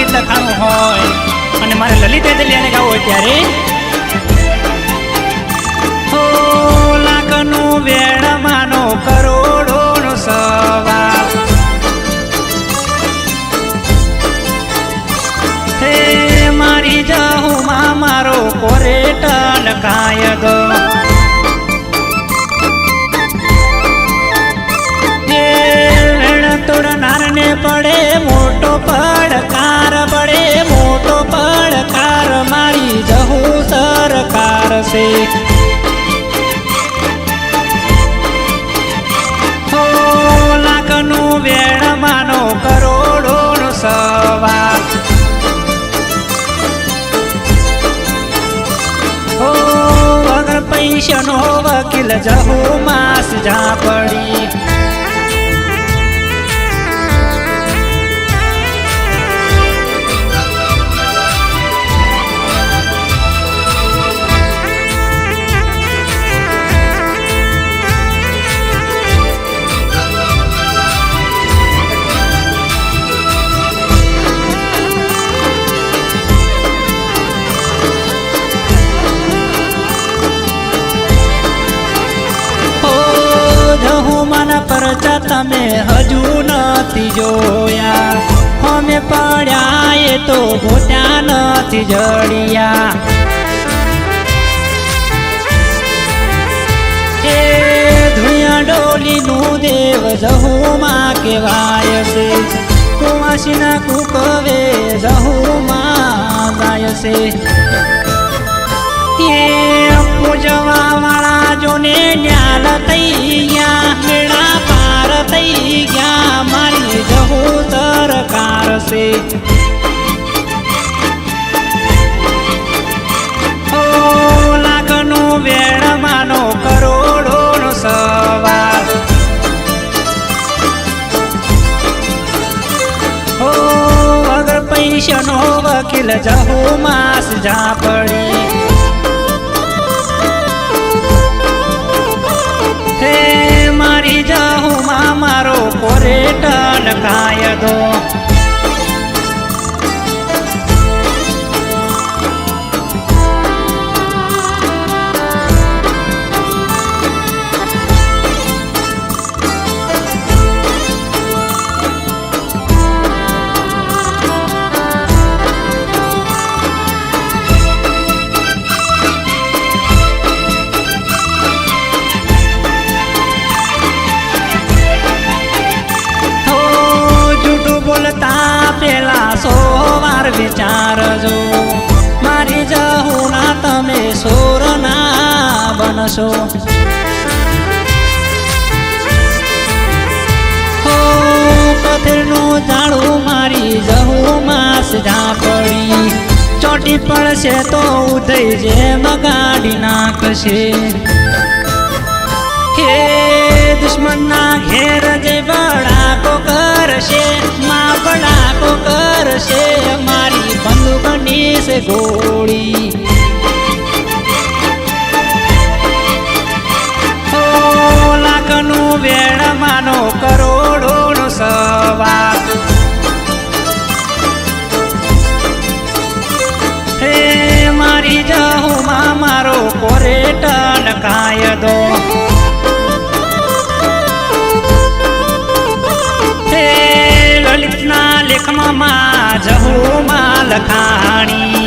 ગીત લખાણું હોય અને મારે લલિત વેદલિયાને ગાવું હોય ત્યારે હો લાખનું વેણ માનો કરોડોનો સવાલ હે મારી જહુમાં મારો કોરેટન કાયદો તોડનારને પડે મોટો પડકાર પડે મોટો પડકાર મારી જહુ સરકાર છે હો લાખનું વેણ માનો કરોડોનો સવાલ હો વગર પૈસાનો વકીલ જહુ માસ જા પડી પરચા તમે હજુ નથી જોયા અમે પડ્યા એ તો ઘોટ્યા નથી જડિયા એ ધુયા ડોલીનું દેવ જહુમાં કહેવાય છે કુવાસીના કુકવે જહુમાં ગાય છે એ પૂજવા વાળા જોને ન્યાલ થઈ ગયા મેળા પાર થઈ ગયા મારી જહુ સરકાર છે હો લાખનું વેણ માનો કરોડોનો સવાલ હો વગર પૈસાનો વકીલ જહુ માસ જા પડી હે મારી જહુમાં મારો કોરેટન કાયદો પેલા 100 વાર વિચારજો મારી જહુના તમે સોરના બનશો હો પથરનું ઝાડું મારી જહુમાં સજા પડી ચોટી પડશે તો ઉદય જેમ ગાડી નાખશે હે દુશ્મનના ઘેર જે બળાકો કરશે માં બળાકો કરશે મારી બંદૂકની છે ગોળી હો લાખનું વેણ માનો કરોડોનો સવાલ હે મારી જહુમાં મારો કોરેટન કાયદો લલિતના લેખમાં જહુમાં લખાણી